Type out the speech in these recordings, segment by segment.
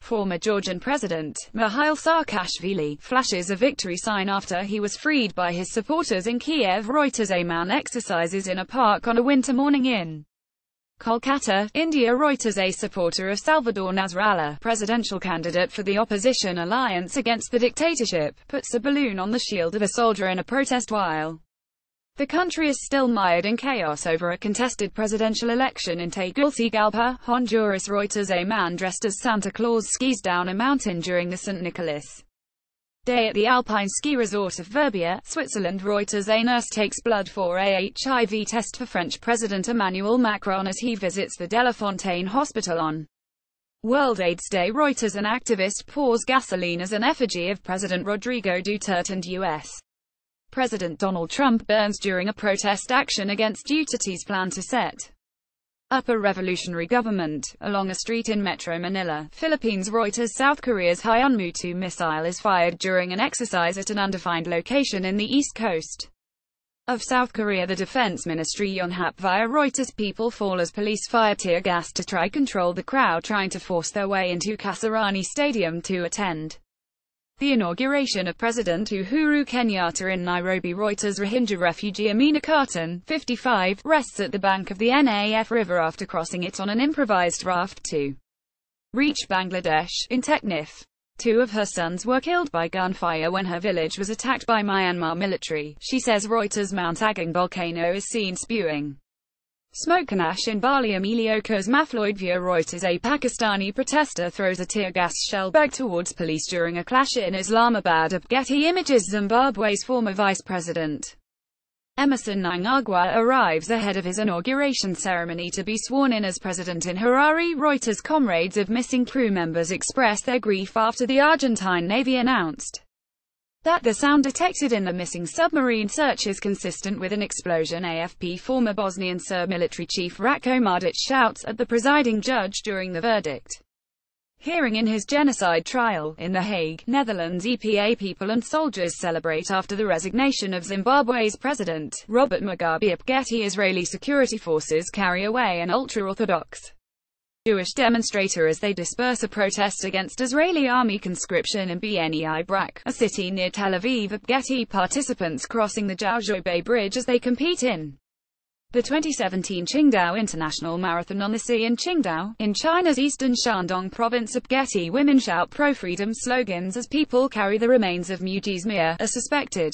Former Georgian President, Mikheil Saakashvili, flashes a victory sign after he was freed by his supporters in Kiev. Reuters A man exercises in a park on a winter morning in Kolkata, India. Reuters A supporter of Salvador Nasralla, presidential candidate for the opposition alliance against the dictatorship, puts a balloon on the shield of a soldier in a protest while the country is still mired in chaos over a contested presidential election in Tegucigalpa, Honduras. Reuters A man dressed as Santa Claus skis down a mountain during the St. Nicholas Day at the Alpine ski resort of Verbier, Switzerland. Reuters A nurse takes blood for a HIV test for French President Emmanuel Macron as he visits the Delafontaine Hospital on World AIDS Day. Reuters an activist pours gasoline as an effigy of President Rodrigo Duterte and U.S. President Donald Trump burns during a protest action against Duterte's plan to set up a revolutionary government, along a street in Metro Manila, Philippines. Reuters South Korea's Hyunmoo-2 missile is fired during an exercise at an undefined location in the east coast of South Korea. The Defense Ministry Yonhap via Reuters people fall as police fire tear gas to try control the crowd trying to force their way into Kasarani Stadium to attend the inauguration of President Uhuru Kenyatta in Nairobi. Reuters Rohingya refugee Amina Khatun, 55, rests at the bank of the Naf River after crossing it on an improvised raft to reach Bangladesh. In Teknif, 2 of her sons were killed by gunfire when her village was attacked by Myanmar military, she says. Reuters Mount Agung volcano is seen spewing smoke and ash in Bali. Emilio Cosmafloyd via Reuters A Pakistani protester throws a tear gas shell bag towards police during a clash in Islamabad. Getty images Zimbabwe's former vice president Emmerson Mnangagwa arrives ahead of his inauguration ceremony to be sworn in as president in Harare. Reuters comrades of missing crew members express their grief after the Argentine Navy announced that the sound detected in the missing submarine search is consistent with an explosion. AFP former Bosnian Serb military chief Ratko Mladic shouts at the presiding judge during the verdict hearing in his genocide trial in The Hague, Netherlands. EPA people and soldiers celebrate after the resignation of Zimbabwe's president, Robert Mugabe. Getty Israeli security forces carry away an ultra-Orthodox Jewish demonstrator as they disperse a protest against Israeli army conscription in Bnei Brak, a city near Tel Aviv. Getty participants crossing the Jiaozhou Bridge as they compete in the 2017 Qingdao International Marathon on the sea in Qingdao, in China's eastern Shandong province. Getty women shout pro-freedom slogans as people carry the remains of Mujiz Mir, a suspected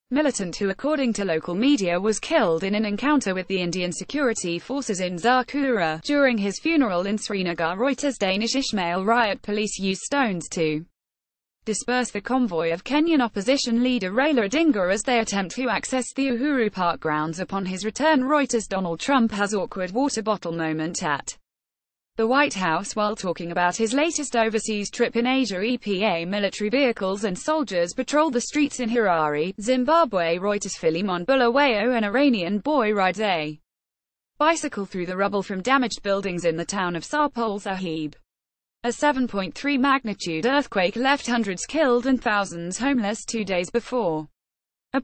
militant who, according to local media, was killed in an encounter with the Indian security forces in Zakura during his funeral in Srinagar. Reuters Danish Ismail riot police use stones to disperse the convoy of Kenyan opposition leader Raila Odinga as they attempt to access the Uhuru Park grounds upon his return. Reuters Donald Trump has awkward water bottle moment at the White House while talking about his latest overseas trip in Asia. EPA military vehicles and soldiers patrol the streets in Harare, Zimbabwe. Reuters Philemon Bulawayo, an Iranian boy, rides a bicycle through the rubble from damaged buildings in the town of Sarpol Sahib. A 7.3 magnitude earthquake left hundreds killed and thousands homeless 2 days before.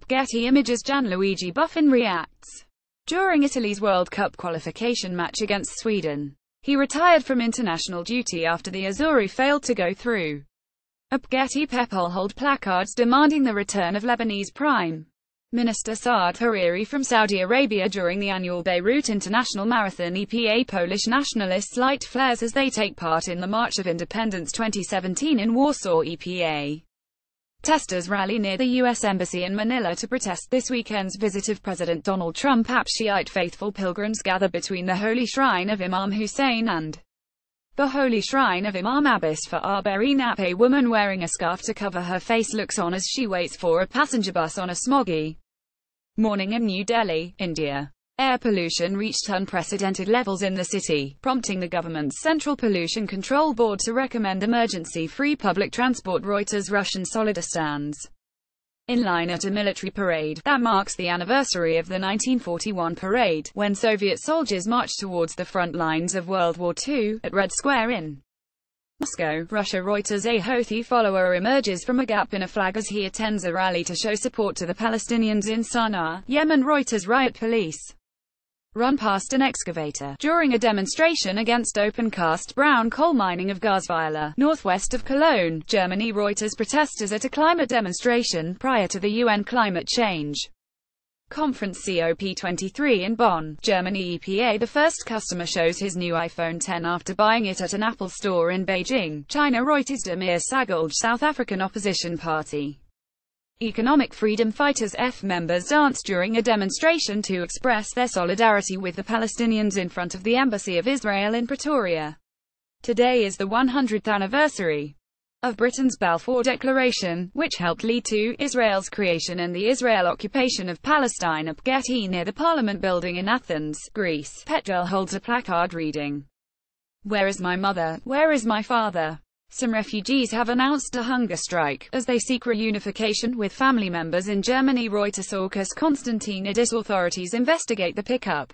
Getty images Gianluigi Buffon reacts during Italy's World Cup qualification match against Sweden. He retired from international duty after the Azzurri failed to go through. Getty people hold placards demanding the return of Lebanese Prime Minister Saad Hariri from Saudi Arabia during the annual Beirut International Marathon. EPA Polish nationalists light flares as they take part in the March of Independence 2017 in Warsaw. EPA testers rally near the U.S. Embassy in Manila to protest this weekend's visit of President Donald Trump. Shiite faithful pilgrims gather between the Holy Shrine of Imam Hussein and the Holy Shrine of Imam Abbas for Arba'een. A woman wearing a scarf to cover her face looks on as she waits for a passenger bus on a smoggy morning in New Delhi, India. Air pollution reached unprecedented levels in the city, prompting the government's Central Pollution Control Board to recommend emergency-free public transport. Reuters Russian soldier stands in line at a military parade that marks the anniversary of the 1941 parade, when Soviet soldiers marched towards the front lines of World War II, at Red Square in Moscow, Russia. Reuters A Houthi follower emerges from a gap in a flag as he attends a rally to show support to the Palestinians in Sana'a, Yemen. Reuters riot police run past an excavator. During a demonstration against open-cast brown coal mining of Garzweiler, northwest of Cologne, Germany. Reuters protesters at a climate demonstration prior to the UN climate change conference COP23 in Bonn, Germany. EPA. The first customer shows his new iPhone X after buying it at an Apple store in Beijing, China. Reuters. Demir Sagolj, South African opposition party. Economic freedom fighters members danced during a demonstration to express their solidarity with the Palestinians in front of the Embassy of Israel in Pretoria. Today is the 100th anniversary of Britain's Balfour Declaration, which helped lead to Israel's creation and the Israel occupation of Palestine. Up Getty near the Parliament building in Athens, Greece. Petgirl holds a placard reading, "Where is my mother? Where is my father?" Some refugees have announced a hunger strike, as they seek reunification with family members in Germany. Reuters. August Constantinidis. Authorities investigate the pickup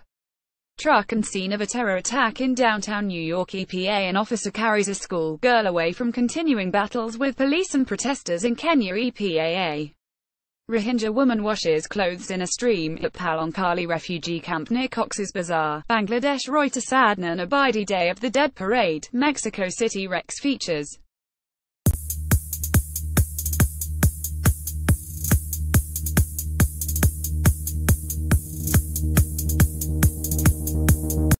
truck and scene of a terror attack in downtown New York. EPA. An officer carries a school girl away from continuing battles with police and protesters in Kenya. EPA. Rohingya woman washes clothes in a stream at Palonkali refugee camp near Cox's Bazar, Bangladesh. Reuters. Adnan Abidi Day of the Dead parade, Mexico City. Rex features